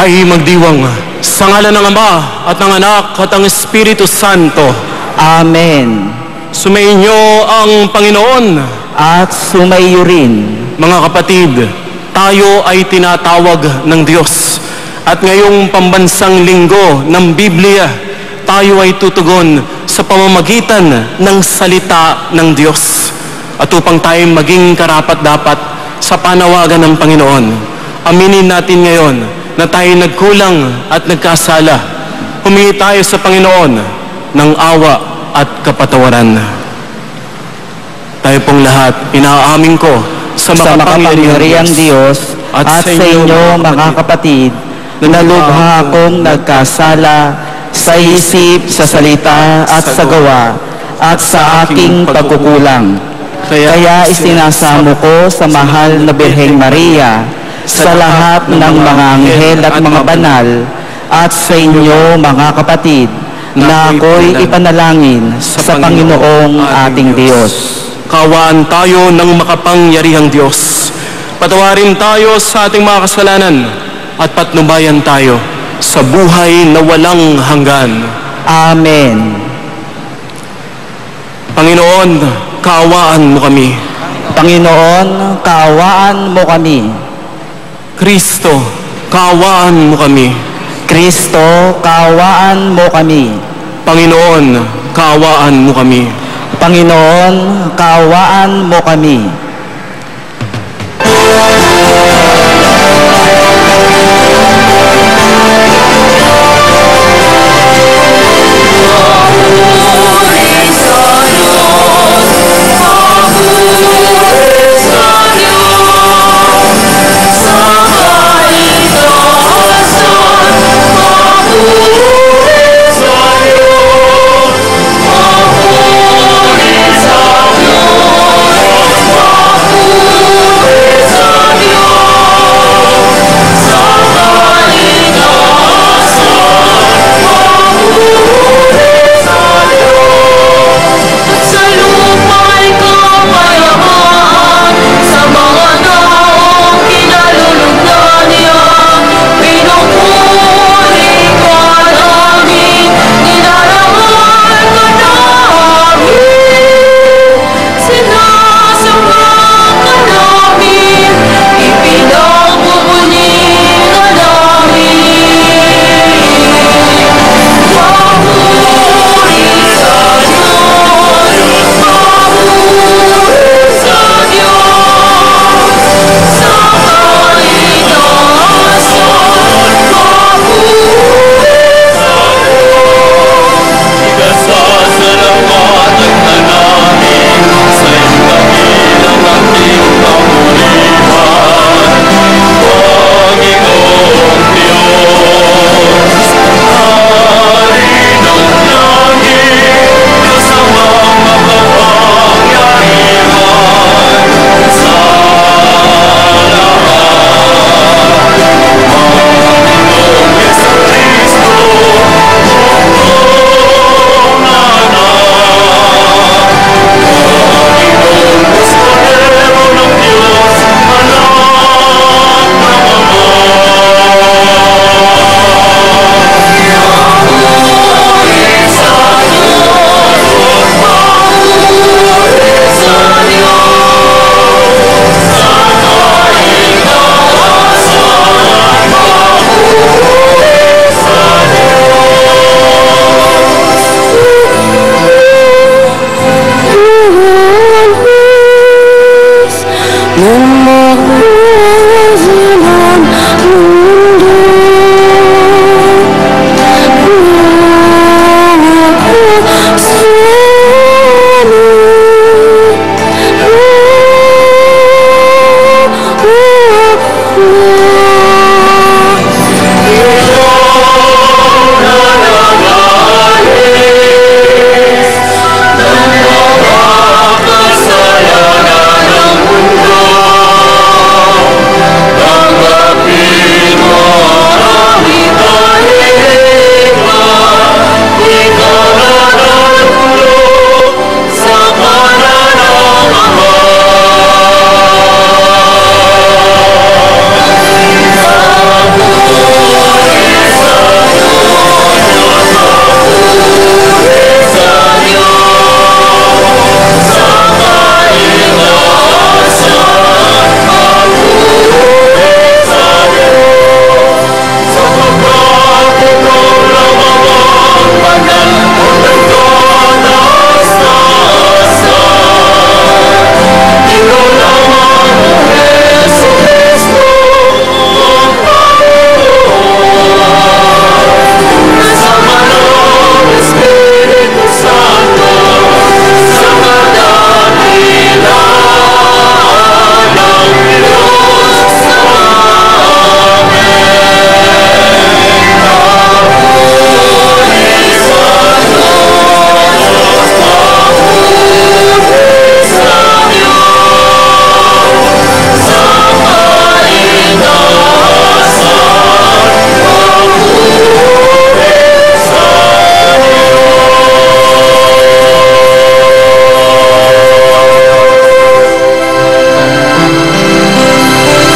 Tayo magdiwang sa ngalan ng Ama at ng Anak at ng Espiritu Santo. Amen. Sumainyo ang Panginoon. At sumaiyo rin. Mga kapatid, tayo ay tinatawag ng Diyos. At ngayong pambansang linggo ng Biblia, tayo ay tutugon sa pamamagitan ng salita ng Diyos. At upang tayo maging karapat-dapat sa panawagan ng Panginoon, aminin natin ngayon na tayo nagkulang at nagkasala. Humingi tayo sa Panginoon ng awa at kapatawaran. Tayo pong lahat, inaamin ko sa makapangyarihang Diyos at sa inyo mga kapatid, na lubha akong nagkasala sa isip, sa salita at sa gawa at sa aking pagkukulang. Kaya isinasamo ko sa mahal na Birheng Maria, sa lahat ng mga anghel at mga banal, at sa inyo mga kapatid, na ako'y ipanalangin sa Panginoong ating Diyos. Kawaan tayo ng makapangyarihang Diyos. Patawarin tayo sa ating mga kasalanan at patnubayan tayo sa buhay na walang hanggan. Amen. Panginoon, kaawaan mo kami. Panginoon, kaawaan mo kami. Kristo, kaawaan mo kami. Kristo, kaawaan mo kami. Panginoon, kaawaan mo kami. Panginoon, kaawaan mo kami.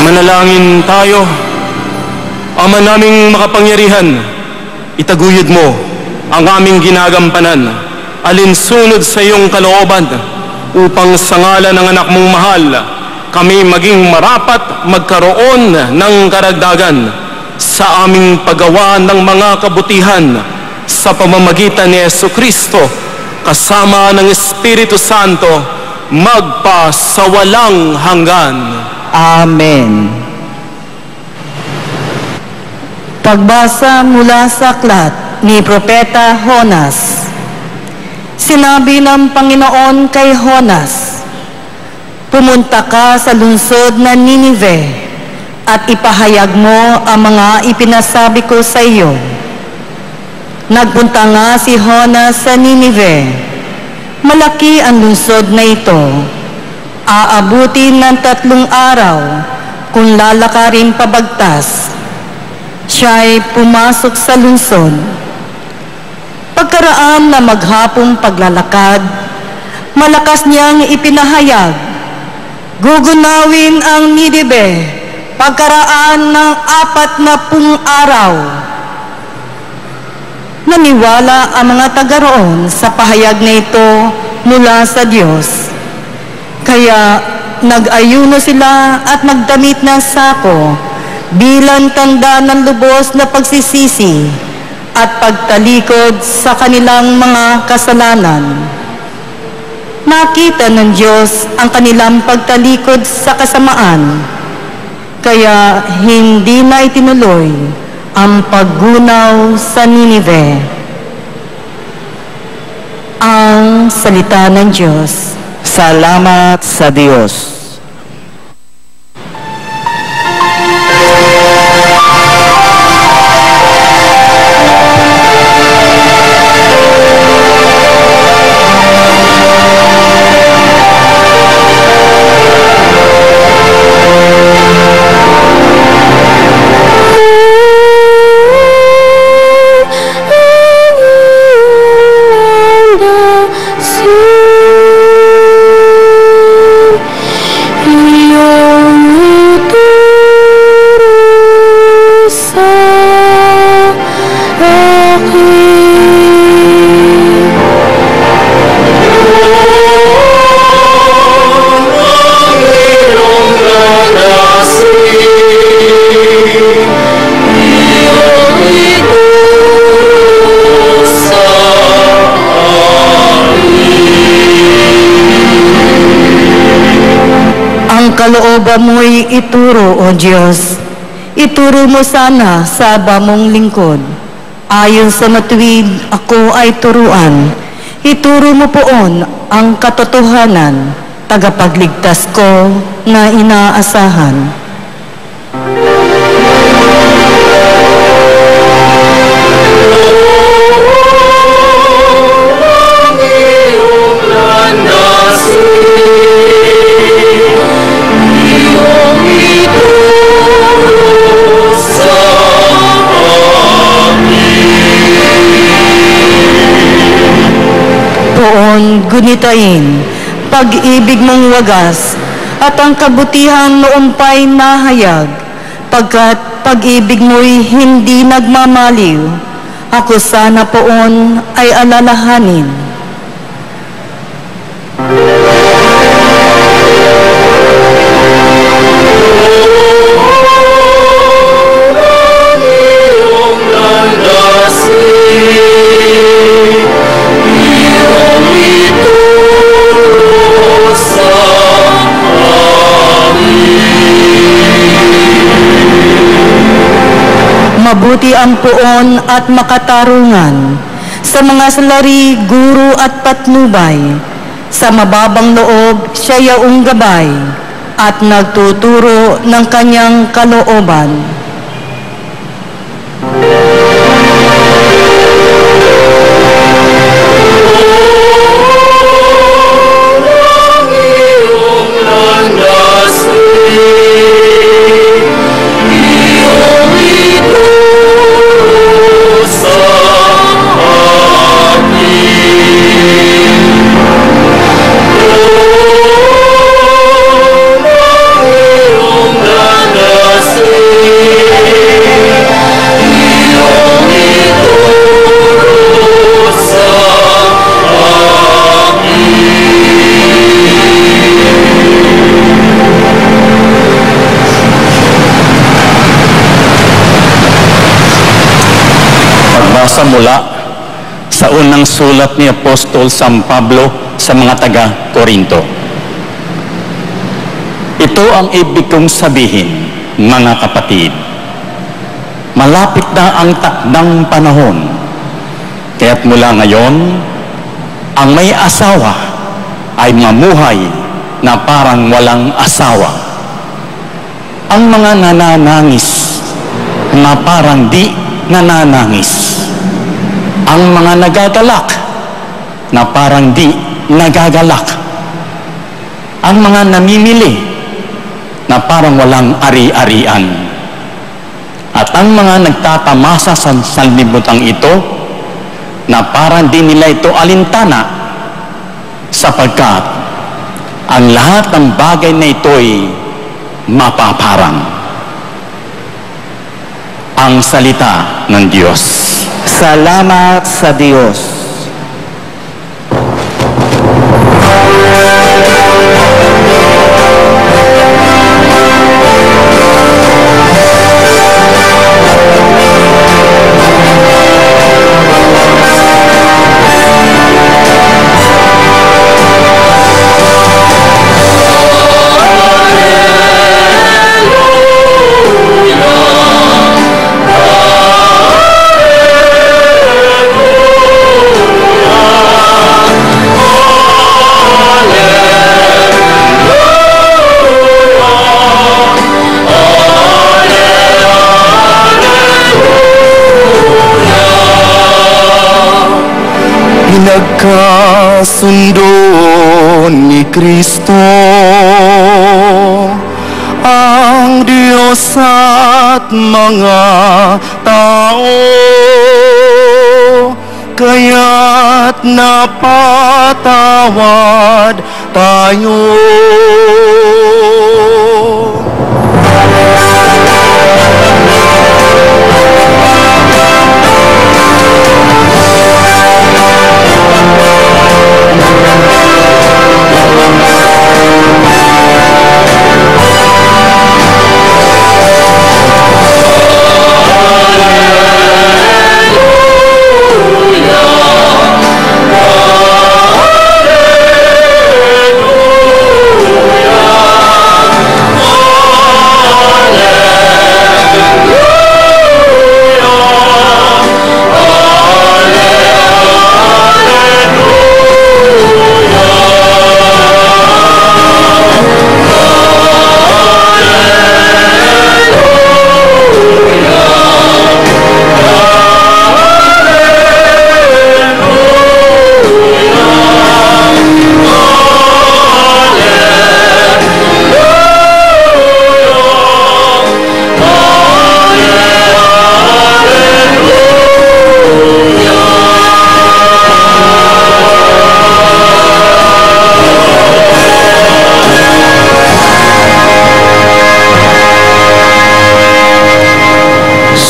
Manalangin tayo. Ama naming makapangyarihan, itaguyod mo ang aming ginagampanan, alinsunod sa iyong kalooban, upang sa ngalan ng anak mong mahal, kami maging marapat magkaroon ng karagdagan sa aming paggawa ng mga kabutihan sa pamamagitan ni Jesucristo, kasama ng Espiritu Santo, magpa sa walang hanggan. Amen. Pagbasa mula sa aklat ni Propeta Jonas. Sinabi ng Panginoon kay Jonas, "Pumunta ka sa lungsod na Ninive at ipahayag mo ang mga ipinasabi ko sa iyo." Nagpunta nga si Jonas sa Ninive. Malaki ang lungsod na ito. Aabutin ng 3 araw kung lalakarin pabagtas. Siya'y pumasok sa lungsod. Pagkaraan na maghapong paglalakad, malakas niyang ipinahayag, gugunawin ang Ninive pagkaraan ng 40 araw. Naniwala ang mga taga roon sa pahayag na ito mula sa Diyos. Kaya nag-ayuno sila at nagdamit ng sako bilang tanda ng lubos na pagsisisi at pagtalikod sa kanilang mga kasalanan. Nakita ng Diyos ang kanilang pagtalikod sa kasamaan, kaya hindi na itinuloy ang paggunaw sa Ninive. Ang salita ng Diyos. Salamat sa Diyos. Kalooban mo'y ituro, O Diyos. Ituro mo sana sa aba mong lingkod. Ayon sa matuwid, ako ay turuan. Ituro mo poon ang katotohanan, tagapagligtas ko na inaasahan. Gunitain, pag-ibig mong wagas, at ang kabutihan noon pa'y nahayag, pagkat pag-ibig mo'y hindi nagmamaliw, ako sana poon ay alalahanin. Mabuti ang puon at makatarungan, sa mga salari, guro at patnubay, sa mababang loob siya yaong gabay, at nagtuturo ng kanyang kalooban. Pagbasa mula sa unang sulat ni Apostol San Pablo sa mga taga-Korinto. Ito ang ibig kong sabihin, mga kapatid. Malapit na ang takdang panahon. Kaya't mula ngayon, ang may asawa ay mamuhay na parang walang asawa. Ang mga nananangis na parang di nananangis. Ang mga nagagalak na parang di nagagalak. Ang mga namimili na parang walang ari-arian. At ang mga nagtatamasa sa sanlibutan ito na parang di nila ito alintana sapagkat ang lahat ng bagay na ito'y mapaparang. Ang salita ng Diyos. Salamat sa Diyos. Nagkasundo ni Kristo ang Diyos at mga tao, kaya't napatawad tayo.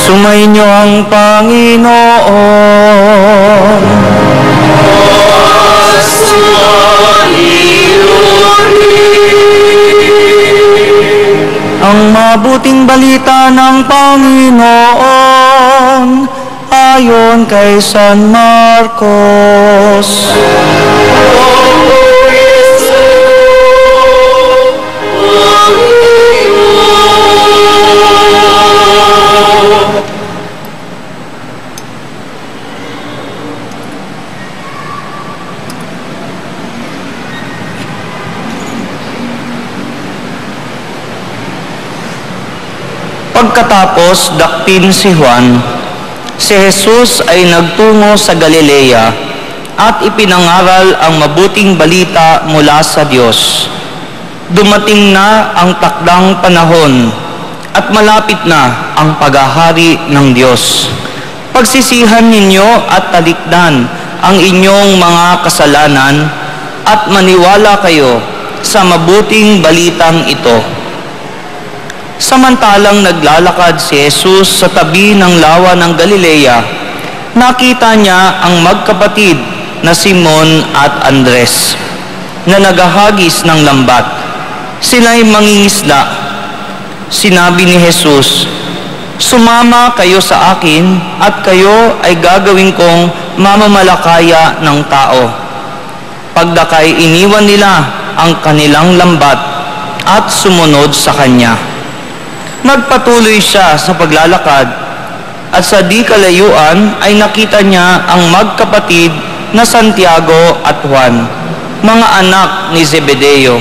Sumainyo ang Panginoon. Ang mabuting balita ng Panginoon ayon kay San Marcos. Pagkatapos dakpin si Juan, si Jesus ay nagtungo sa Galilea at ipinangaral ang mabuting balita mula sa Diyos. Dumating na ang takdang panahon at malapit na ang paghahari ng Diyos. Pagsisihan ninyo at talikdan ang inyong mga kasalanan at maniwala kayo sa mabuting balitang ito. Samantalang naglalakad si Jesus sa tabi ng lawa ng Galilea, nakita niya ang magkapatid na Simon at Andres na naghahagis ng lambat. Sila'y mangingisda. Sinabi ni Jesus, Sumama kayo sa akin at kayo ay gagawin kong mamamalakaya ng tao. Pagdakay iniwan nila ang kanilang lambat at sumunod sa kanya. Nagpatuloy siya sa paglalakad at sa di kalayuan ay nakita niya ang magkapatid na Santiago at Juan, mga anak ni Zebedeo.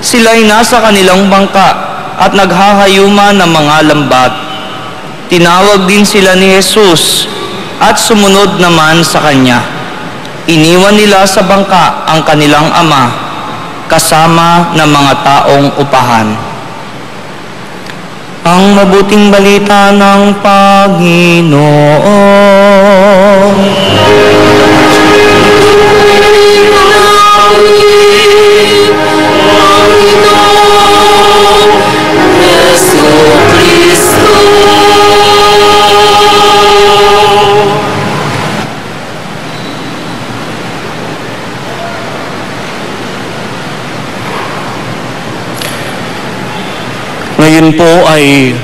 Sila'y nasa kanilang bangka at naghahayuma ng mga lambat. Tinawag din sila ni Jesus at sumunod naman sa kanya. Iniwan nila sa bangka ang kanilang ama kasama ng mga taong upahan. Ang mabuting balita ng Panginoon. Ngayon po ay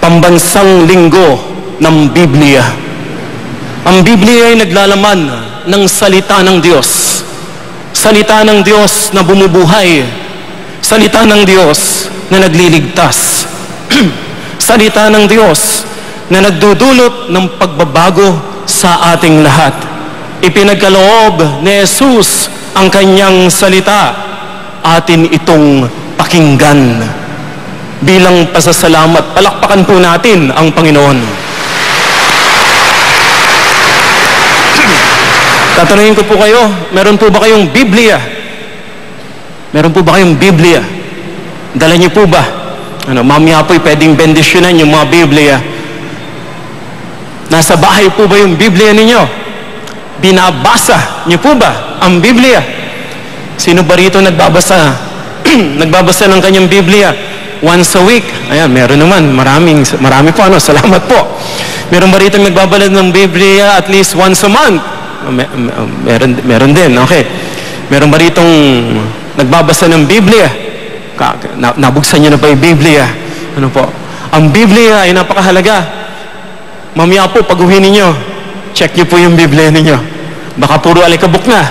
pambansang linggo ng Biblia. Ang Biblia ay naglalaman ng salita ng Diyos. Salita ng Diyos na bumubuhay. Salita ng Diyos na nagliligtas. Salita ng Diyos na nagdudulot ng pagbabago sa ating lahat. Ipinagkaloob ni Jesus ang kanyang salita. Atin itong pakinggan. Bilang pasasalamat, palakpakan po natin ang Panginoon. Tatanungin ko po kayo, meron po ba kayong Biblia? Meron po ba kayong Biblia? Dala niyo po ba? Mamaya po'y pwedeng bendisyonan yung mga Biblia. Nasa bahay po ba yung Biblia ninyo? Binabasa niyo po ba ang Biblia? Sino ba rito nagbabasa? Nagbabasa ng kanyang Biblia? Once a week. Ayan, meron naman. Marami po. Salamat po. Meron ba rito nagbabalad ng Biblia at least once a month? Meron din. Okay. Meron ba rito nagbabasa ng Biblia? Nabuksan niyo na pa yung Biblia? Ano po? Ang Biblia ay napakahalaga. Mamaya po, pag-uwi ninyo, check niyo po yung Biblia ninyo. Baka puro alikabok na.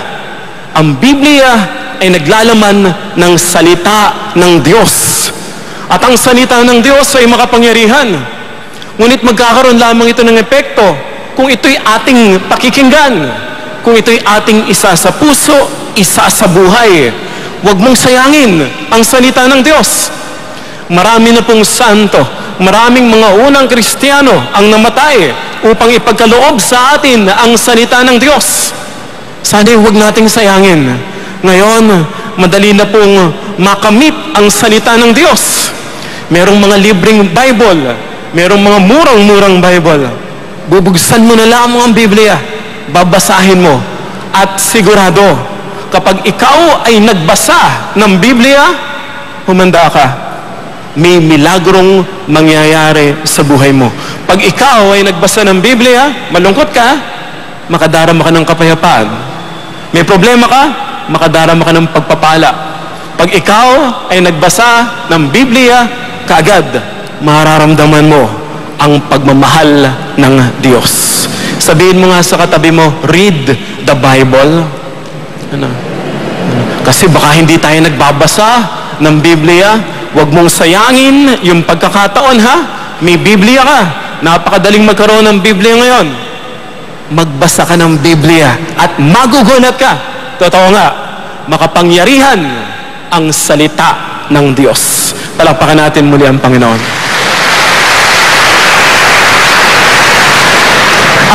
Ang Biblia ay naglalaman ng salita ng Diyos. At ang salita ng Diyos ay makapangyarihan. Ngunit magkakaroon lamang ito ng epekto kung ito'y ating pakikinggan, kung ito'y ating isa sa puso, isa sa buhay. Huwag mong sayangin ang salita ng Diyos. Marami na pong santo, maraming mga unang Kristiyano ang namatay upang ipagkaloob sa atin ang salita ng Diyos. Sana'y huwag nating sayangin. Ngayon, madali na pong makamit ang salita ng Diyos. Merong mga libreng Bible, merong mga murang-murang Bible. Bubuksan mo na lamang ang Biblia, babasahin mo, at sigurado, kapag ikaw ay nagbasa ng Biblia, humanda ka. May milagrong mangyayari sa buhay mo. Pag ikaw ay nagbasa ng Biblia, malungkot ka, makadarama ka ng kapayapaan. May problema ka, makadarama ka ng pagpapala. Pag ikaw ay nagbasa ng Biblia, kaagad mararamdaman mo ang pagmamahal ng Diyos. Sabihin mo nga sa katabi mo, read the Bible. Kasi baka hindi tayo nagbabasa ng Biblia. Huwag mong sayangin yung pagkakataon, ha? May Biblia ka. Napakadaling magkaroon ng Biblia ngayon. Magbasa ka ng Biblia at magugunat ka. Totoo nga, makapangyarihan ang salita ng Diyos. Palakpakan natin muli ang Panginoon.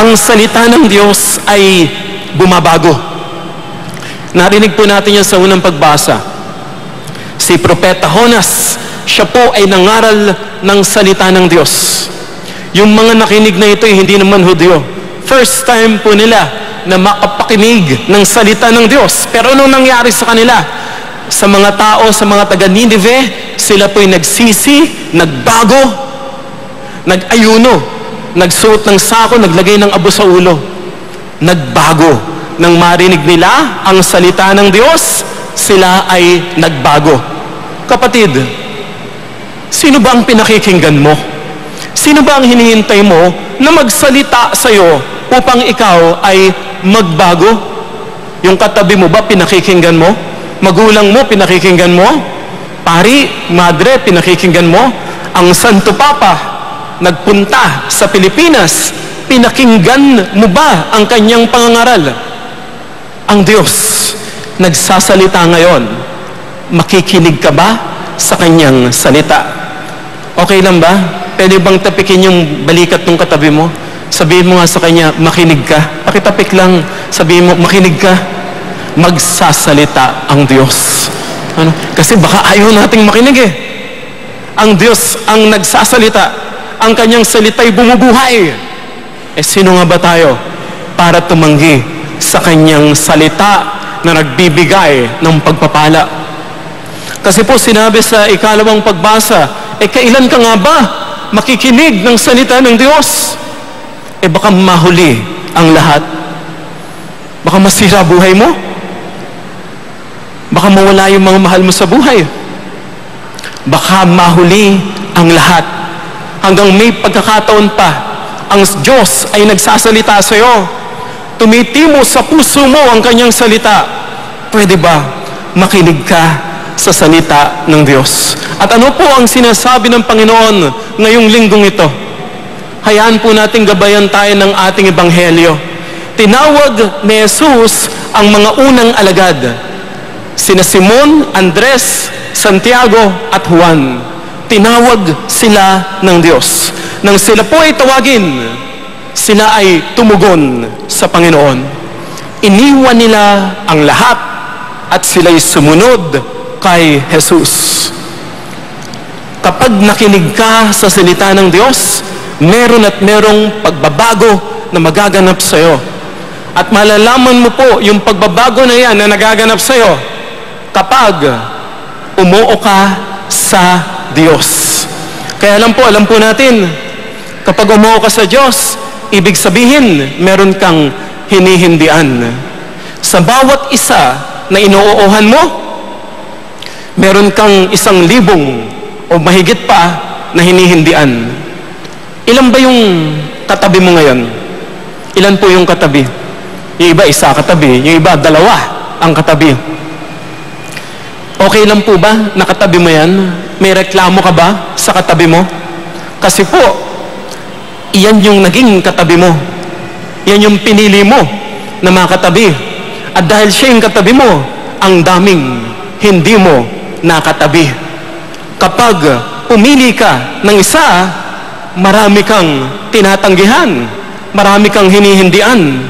Ang salita ng Diyos ay bumabago. Narinig po natin yan sa unang pagbasa. Si Propeta Jonas, siya po ay nangaral ng salita ng Diyos. Yung mga nakinig na ito ay hindi naman Hudyo. First time po nila na makapakinig ng salita ng Diyos. Pero anong nangyari sa kanila? Sa mga tao, sa mga taga-Nineveh, sila po'y nagsisi, nagbago, nag-ayuno, nagsuot ng sako, naglagay ng abo sa ulo. Nagbago. Nang marinig nila ang salita ng Diyos, sila ay nagbago. Kapatid, sino ba ang pinakikinggan mo? Sino ba ang hinihintay mo na magsalita sa'yo upang ikaw ay magbago? Yung katabi mo ba, pinakikinggan mo? Magulang mo, pinakikinggan mo? Pari, madre, pinakikinggan mo? Ang Santo Papa, nagpunta sa Pilipinas, pinakinggan mo ba ang kanyang pangangaral? Ang Diyos, nagsasalita ngayon. Makikinig ka ba sa kanyang salita? Okay lang ba? Pwede bang tapikin yung balikat ng katabi mo? Sabihin mo nga sa kanya, makinig ka. Pakitapik lang. Sabihin mo, makinig ka. Magsasalita ang Diyos. Ano? Kasi baka ayaw nating makinig eh. Ang Diyos ang nagsasalita. Ang kanyang salita'y bumubuhay. Eh sino nga ba tayo para tumanggi sa kanyang salita na nagbibigay ng pagpapala? Kasi po sinabi sa ikalawang pagbasa, kailan ka nga ba makikinig ng salita ng Diyos? Baka mahuli ang lahat. Baka masira buhay mo. Baka mawala yung mga mahal mo sa buhay. Baka mahuli ang lahat. Hanggang may pagkakataon pa, ang Diyos ay nagsasalita sa iyo. Tumitimo sa puso mo ang kanyang salita. Pwede ba makinig ka sa salita ng Diyos? At ano po ang sinasabi ng Panginoon ngayong linggong ito? Hayaan po natin gabayan tayo ng ating ebanghelyo. Tinawag ni Jesus ang mga unang alagad. Sina Simon, Andres, Santiago at Juan. Tinawag sila ng Diyos. Nang sila po ay tawagin, sila ay tumugon sa Panginoon. Iniwan nila ang lahat at sila'y sumunod kay Jesus. Kapag nakinig ka sa salita ng Diyos, meron at merong pagbabago na magaganap sa iyo. At malalaman mo po yung pagbabago na yan na nagaganap sa iyo kapag umuo ka sa Diyos. Kaya alam po natin, kapag umuo ka sa Diyos, ibig sabihin, meron kang hinihindian. Sa bawat isa na inuuhan mo, meron kang 1,000 o mahigit pa na hinihindian. Ilan ba yung katabi mo ngayon? Ilan po yung katabi? Yung iba, 1 katabi. Yung iba, 2 ang katabi. Okay lang po ba? Nakatabi mo yan? May reklamo ka ba sa katabi mo? Kasi po, iyan yung naging katabi mo. Yan yung pinili mo na makatabi. At dahil siya yung katabi mo, ang daming hindi mo nakatabi. Kapag pumili ka ng isa, marami kang tinatanggihan. Marami kang hinihindian.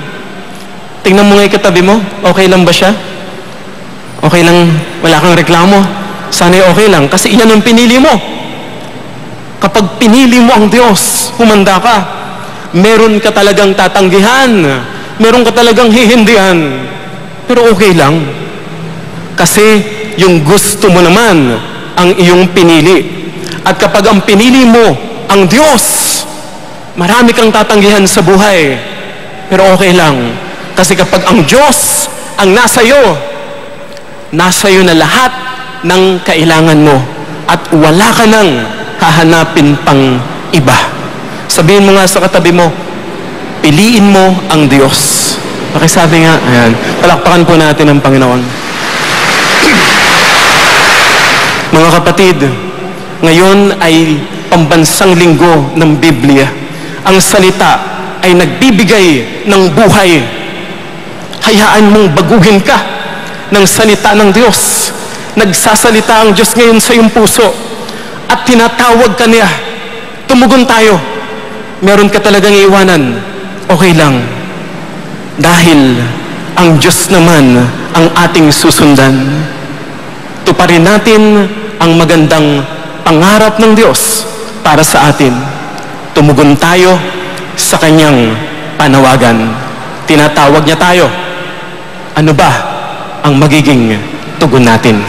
Tingnan mo nga yung katabi mo. Okay lang ba siya? Okay lang, wala kang reklamo. Sana'y okay lang, kasi iyan ang pinili mo. Kapag pinili mo ang Diyos, humanda ka. Meron ka talagang tatanggihan. Meron ka talagang hihindihan. Pero okay lang. Kasi yung gusto mo naman ang iyong pinili. At kapag ang pinili mo ang Diyos, marami kang tatanggihan sa buhay. Pero okay lang. Kasi kapag ang Diyos ang nasa iyo na lahat ng kailangan mo. At wala ka nang hahanapin pang iba. Sabihin mo nga sa katabi mo, piliin mo ang Diyos. Pakisabi nga, ayan, palakpakan po natin ang Panginoon. Mga kapatid, ngayon ay pambansang linggo ng Biblia. Ang salita ay nagbibigay ng buhay. Hayaan mong baguhin ka ng salita ng Diyos. Nagsasalita ang Diyos ngayon sa iyong puso at tinatawag ka niya. Tumugon tayo. Meron ka talagang iiwanan. Okay lang. Dahil ang Diyos naman ang ating susundan. Tuparin natin ang magandang pangarap ng Diyos para sa atin. Tumugon tayo sa kanyang panawagan. Tinatawag niya tayo. Ano ba ang magiging tugon natin?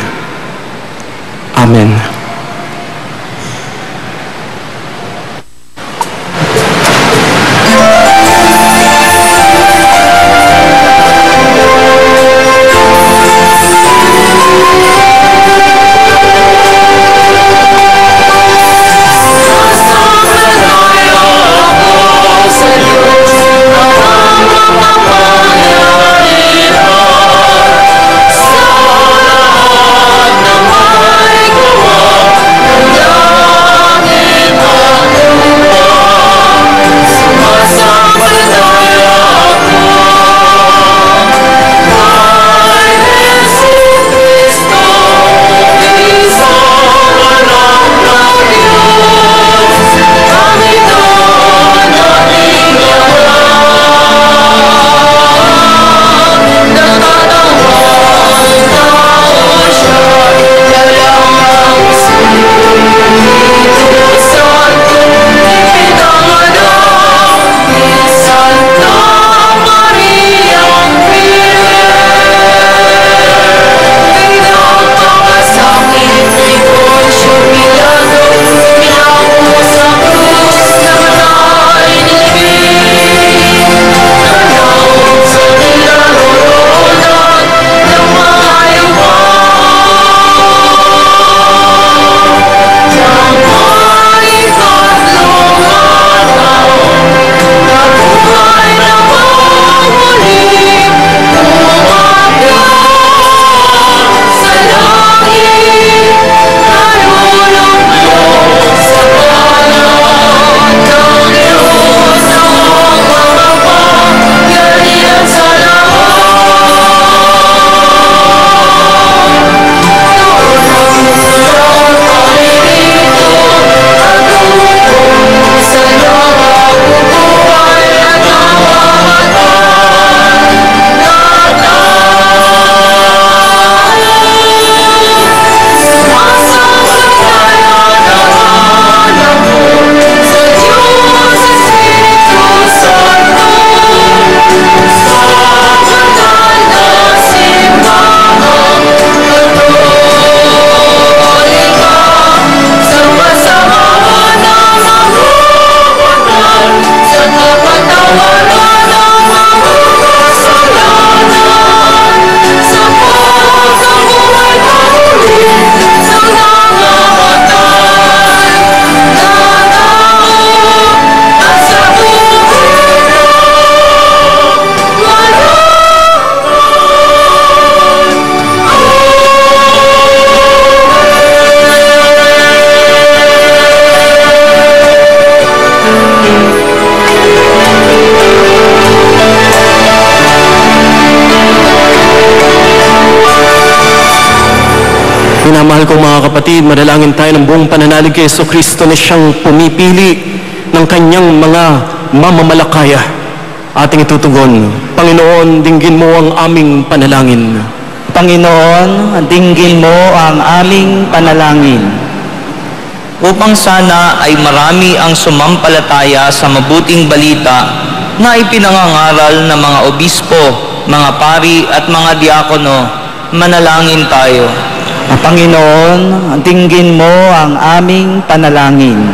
Amen. Minamahal kong mga kapatid, madalangin tayo ng buong pananalig kay Jesucristo na siyang pumipili ng kanyang mga mamamalakaya. Ating itutugon, Panginoon, dinggin mo ang aming panalangin. Panginoon, dinggin mo ang aming panalangin. Upang sana ay marami ang sumampalataya sa mabuting balita na ipinangangaral ng mga obispo, mga pari at mga diakono, manalangin tayo. Panginoon, dinggin mo ang aming panalangin.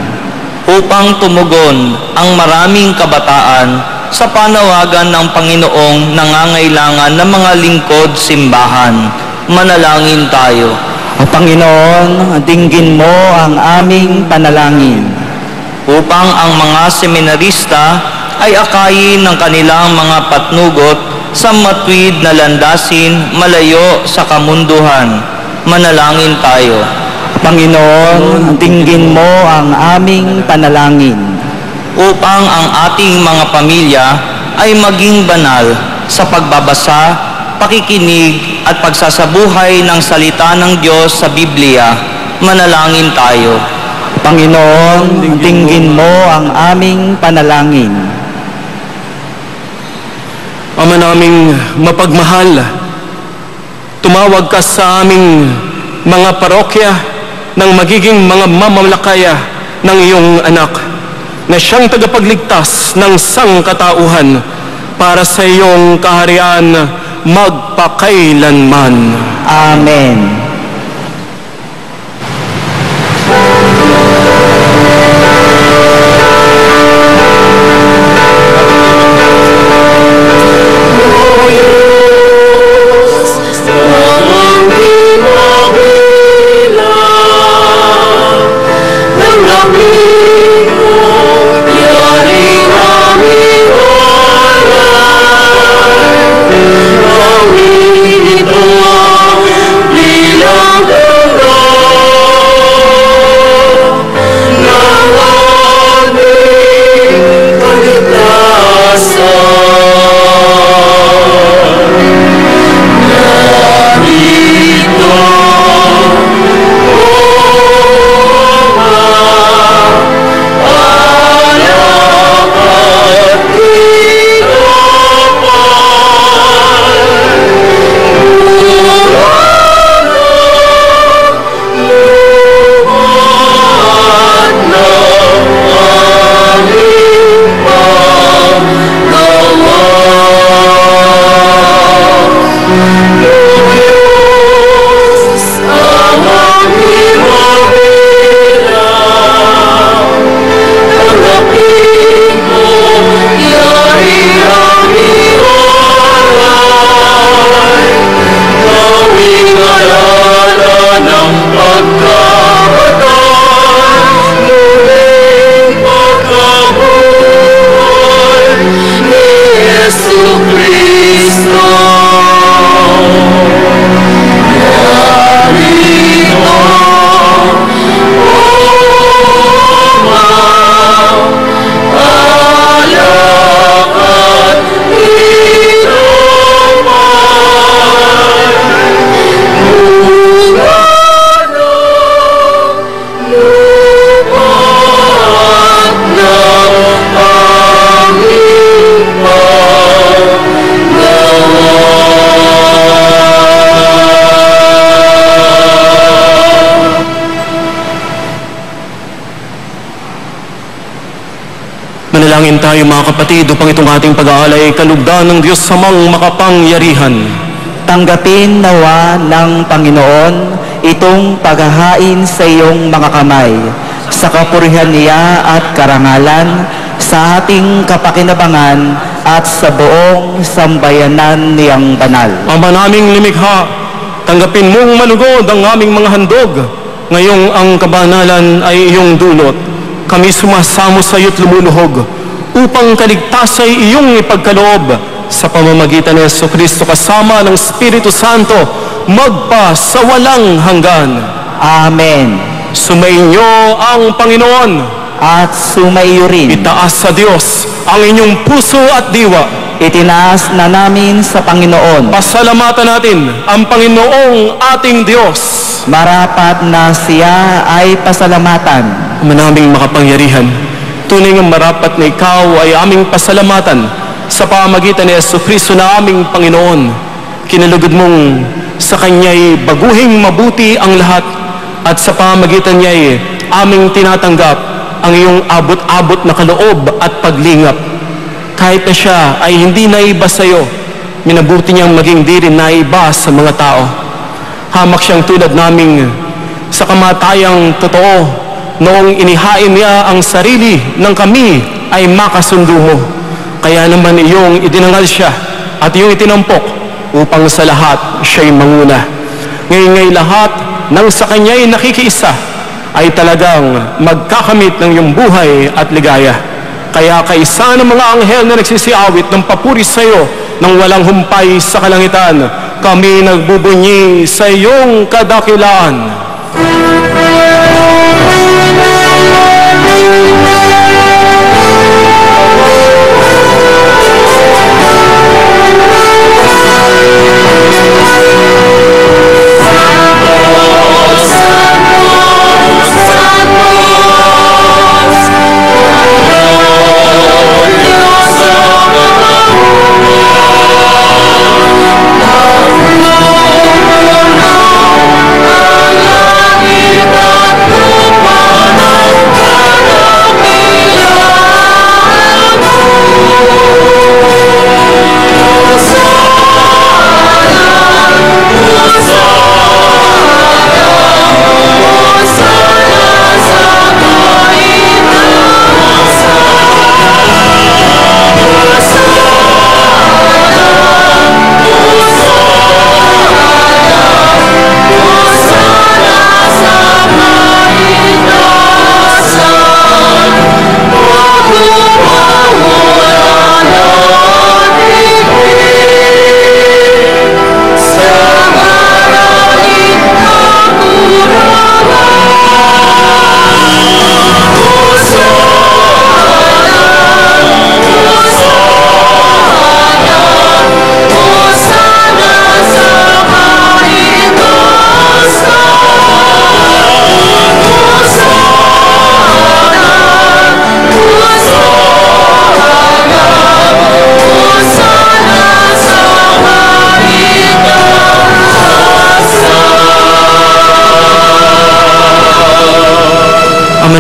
Upang tumugon ang maraming kabataan sa panawagan ng Panginoong nangangailangan ng mga lingkod simbahan, manalangin tayo. Panginoon, dinggin mo ang aming panalangin. Upang ang mga seminarista ay akayin ng kanilang mga patnugot sa matuwid na landasin malayo sa kamunduhan, manalangin tayo. Panginoon, dinggin mo ang aming panalangin. Upang ang ating mga pamilya ay maging banal sa pagbabasa, pakikinig at pagsasabuhay ng salita ng Diyos sa Biblia, manalangin tayo. Panginoon, dinggin mo ang aming panalangin. Ama naming mapagmahal, tumawag ka sa aming mga parokya ng magiging mga mamamalakaya ng iyong anak na siyang tagapagligtas ng sangkatauhan para sa iyong kaharian magpakailanman. Amen. Manalangin tayo mga kapatid upang itong ating pag-aalay kalugdan ng Diyos samang makapangyarihan. Tanggapin nawa ng Panginoon itong paghahain sa iyong mga kamay, sa kapurihan niya at karangalan, sa ating kapakinabangan at sa buong sambayanan niyang banal. Ama naming limikha, tanggapin mong malugod ang aming mga handog. Ngayong ang kabanalan ay iyong dulot. Kami sumasamo sa iyo't lumuluhog upang kaligtas ay iyong ipagkaloob sa pamamagitan ni Jesucristo kasama ng Espiritu Santo magpa sa walang hanggan. Amen. Sumainyo ang Panginoon At sumaiyo rin. itaas sa Diyos ang inyong puso at diwa. Itinaas na namin sa Panginoon Pasalamatan natin ang Panginoong ating Diyos. marapat na siya ay pasalamatan. Ama naming makapangyarihan, tunay nga marapat na ikaw ay aming pasalamatan sa pamamagitan ni Jesucristo na aming Panginoon. Kinalugod mong sa Kanya'y baguhing mabuti ang lahat at sa pamamagitan niya'y aming tinatanggap ang iyong abot-abot na kaloob at paglingap. Kahit na siya ay hindi naiba sa iyo, minabuti niyang maging di rin naiba sa mga tao. Hamak siyang tulad naming sa kamatayang totoo noong inihain niya ang sarili ng kami ay makasundo mo. Kaya naman iyong idinangal siya at iyong itinampok upang sa lahat siya'y manguna. Ngayon lahat nang sa Kanya'y nakikiisa ay talagang magkakamit ng iyong buhay at ligaya. Kaya kaisa ng mga anghel na nagsisiawit ng papuri sa iyo nang walang humpay sa kalangitan, kami nagbubunyi sa iyong kadakilaan.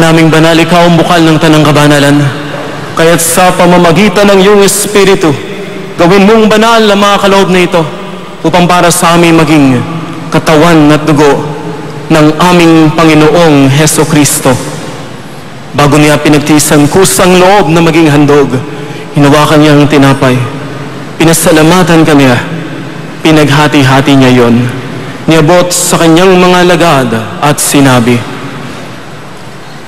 Naming banal, ikaw ang bukal ng tanang kabanalan. Kaya't sa pamamagitan ng iyong Espiritu, gawin mong banal ang mga kaloob na ito upang para sa amin maging katawan at dugo ng aming Panginoong Hesukristo. Bago niya pinagtiisan kusang loob na maging handog, hinawakan niya ang tinapay. Pinasalamatan kaniya, pinaghati-hati niya yon. Niabot sa kanyang mga lagad at sinabi,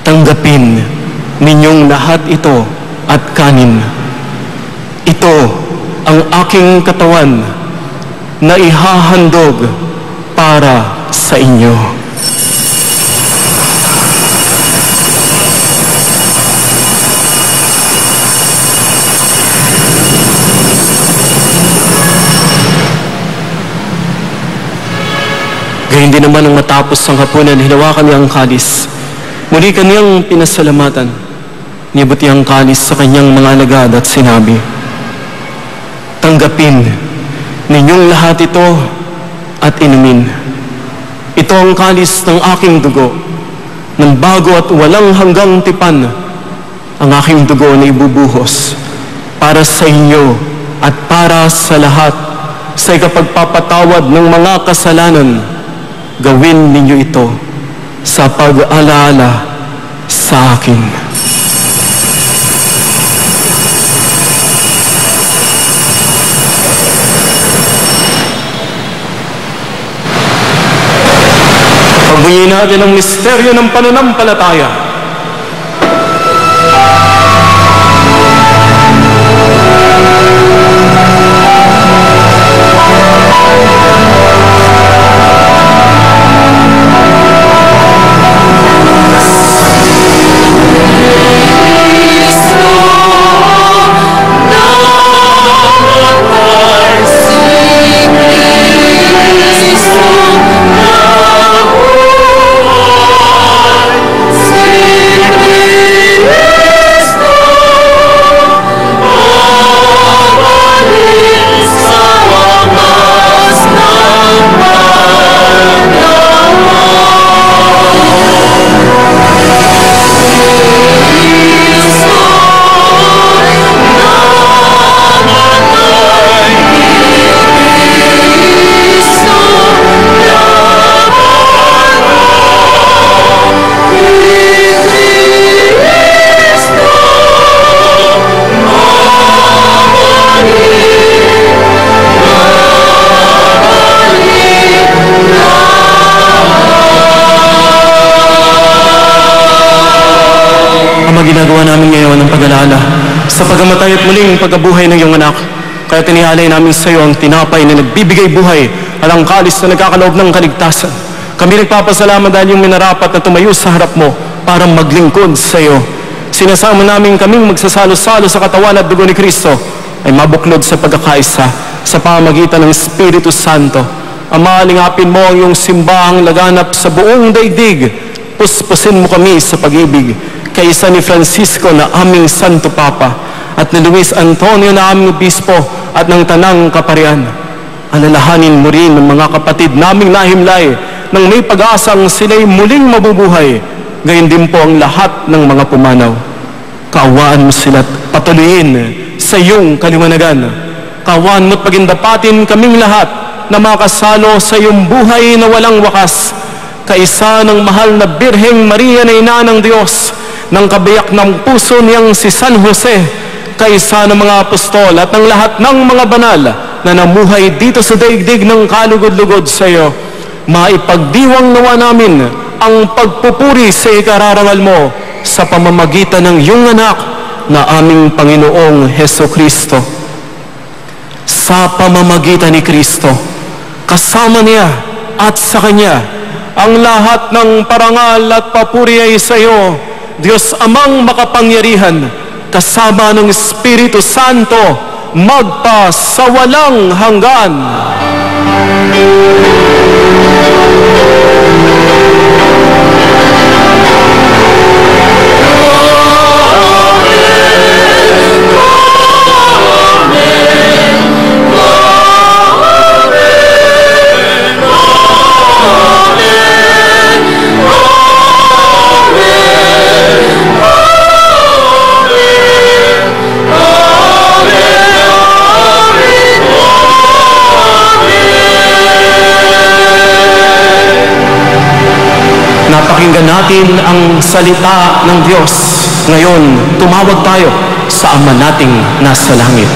tanggapin ninyong lahat ito at kanin. Ito ang aking katawan na ihahandog para sa inyo. Gayun din naman ang matapos ang hapunan, hinawakan niya ang kalis. Muli kaniyang pinasalamatan. Niyabot ang kalis sa kanyang mga alagad at sinabi, tanggapin ninyong lahat ito at inumin. Ito ang kalis ng aking dugo, ng bago at walang hanggang tipan. Ang aking dugo na ibubuhos para sa inyo at para sa lahat sa ikapagpapatawad ng mga kasalanan. Gawin ninyo ito sa pag-alaala sa akin. Pagbunyi natin ang misteryo ng pananampalataya. Oh namin ngayon ang pag-alala sa pagamatay at muling pagkabuhay ng iyong anak. Kaya tinihalay namin sa iyo ang tinapay na nagbibigay buhay at ang kalis na nagkakaloob ng kaligtasan. Kami nagpapasalamat dahil yung minarapat na tumayo sa harap mo para maglingkod sa iyo. Sinasama namin kaming magsasalo-salo sa katawan at dugo ni Kristo ay mabuklod sa pagkakaisa sa pamamagitan ng Espiritu Santo. Ama, lingapin mo ang iyong simbahang laganap sa buong daigdig. Puspusin mo kami sa pag-ibig. Kaisa ni Francisco na aming Santo Papa at ni Luis Antonio na aming Obispo at ng Tanang Kaparian. Alalahanin mo rin ang mga kapatid naming nahimlay nang may pag-asang sila'y muling mabubuhay. Gayon din po ang lahat ng mga pumanaw. Kaawaan mo sila at patuloyin sa iyong kaliwanagan. Kaawaan mo't pagindapatin kaming lahat na makasalo sa iyong buhay na walang wakas. Kaisa ng mahal na Birheng Maria na Ina ng Diyos, ng kabiyak ng puso niyang si San Jose, kaisa ng mga apostol at ng lahat ng mga banal na namuhay dito sa daigdig ng kalugod-lugod sa iyo. Maipagdiwang nawa namin ang pagpupuri sa ikararangal mo sa pamamagitan ng iyong anak na aming Panginoong Hesukristo. Sa pamamagitan ni Kristo, kasama niya at sa Kanya, ang lahat ng parangal at papuri ay sa iyo, Diyos Amang makapangyarihan, kasama ng Espiritu Santo, magpa sa walang hanggan. Napakinggan natin ang salita ng Diyos. Ngayon, tumawag tayo sa Ama nating nasa langit.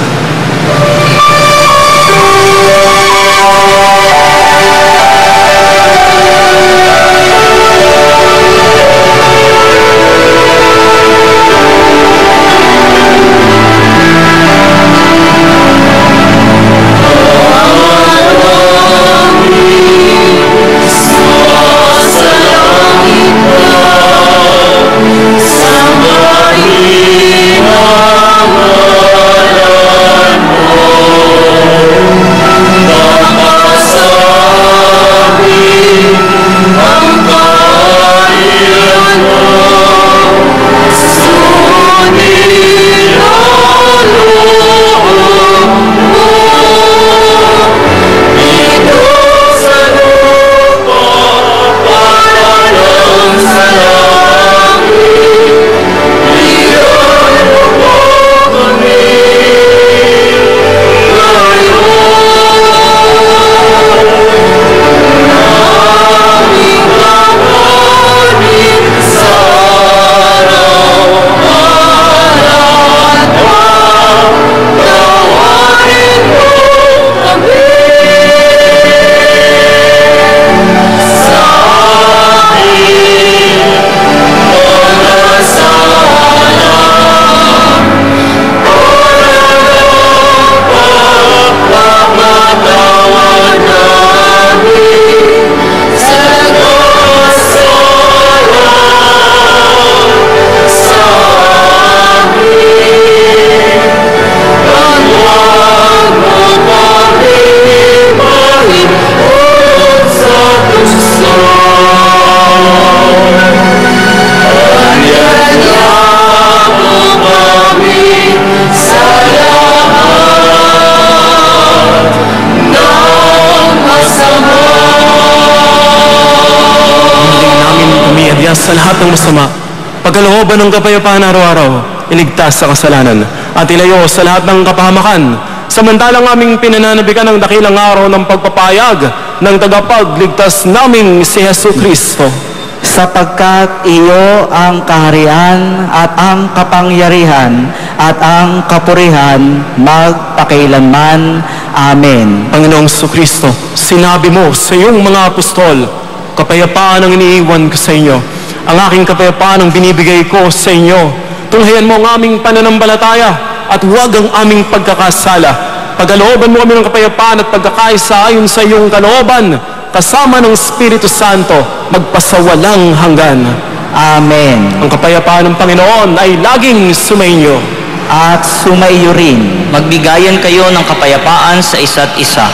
Sa lahat ng masama, pagkalooban ng kapayapaan araw-araw, iligtas sa kasalanan, at ilayo sa lahat ng kapahamakan, samantalang aming pinananabikan ng dakilang araw ng pagpapayag ng tagapagligtas naming si Jesucristo. Sapagkat iyo ang kaharian at ang kapangyarihan at ang kapurihan magpakailanman. Amen. Panginoong Jesucristo, sinabi mo sa iyong mga apostol, kapayapaan ang iniiwan ko sa inyo. Ang aking kapayapaan ang binibigay ko sa inyo. Tunghayan mo ang aming pananampalataya at huwag ang aming pagkakasala. Pagalooban mo kami ng kapayapaan at pagkakaisa ayon sa iyong kalooban, kasama ng Espiritu Santo, magpasawalang hanggan. Amen. Ang kapayapaan ng Panginoon ay laging sumainyo. At sumaiyo rin. Magbigayan kayo ng kapayapaan sa isa't isa.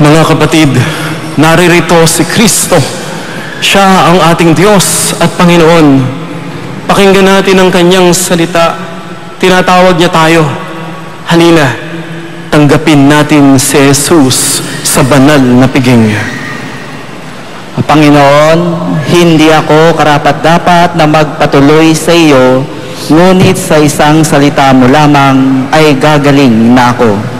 Mga kapatid, naririto si Kristo. Siya ang ating Diyos at Panginoon. Pakinggan natin ang kanyang salita. Tinatawag niya tayo. Halina, tanggapin natin si Jesus sa banal na piging. Panginoon, hindi ako karapat-dapat na magpatuloy sa iyo, ngunit sa isang salita mo lamang ay gagaling na ako.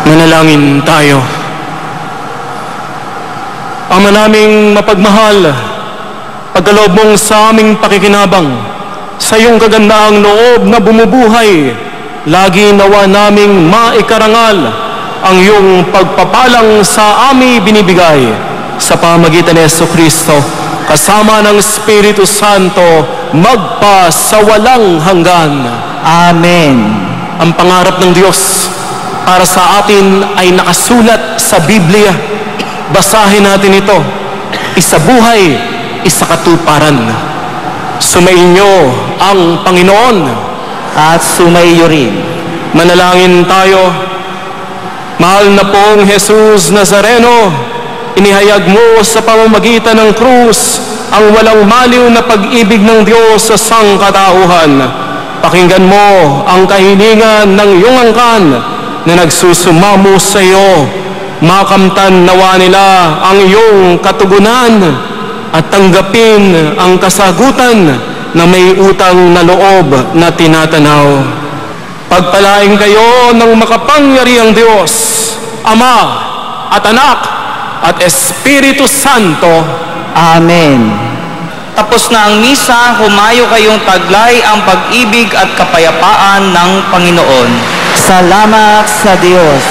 Manalangin tayo. Ama naming mapagmahal, pagkaloob mong sa aming pakikinabang, sa iyong kagandaang loob na bumubuhay, lagi nawa naming maikarangal ang iyong pagpapalang sa aming binibigay sa pamagitan ni Jesucristo, kasama ng Espiritu Santo, magpa sa walang hanggan. Amen. Ang pangarap ng Diyos para sa atin ay nakasulat sa Biblia. Basahin natin ito. Isabuhay, isakatuparan. Sumainyo ang Panginoon. At sumaiyo rin. Manalangin tayo. Mahal na pong Jesus Nazareno, inihayag mo sa pamamagitan ng krus ang walang maliw na pag-ibig ng Diyos sa sangkatauhan. Pakinggan mo ang kahilingan ng iyong angkan na nagsusumamo sa iyo. Makamtan nawa nila ang iyong katugunan at tanggapin ang kasagutan na may utang na loob na tinatanaw. Pagpalain kayo ng makapangyarihang Diyos, Ama at Anak at Espiritu Santo. Amen. Tapos na ang misa, humayo kayong taglay ang pag-ibig at kapayapaan ng Panginoon. Salamat sa Diyos.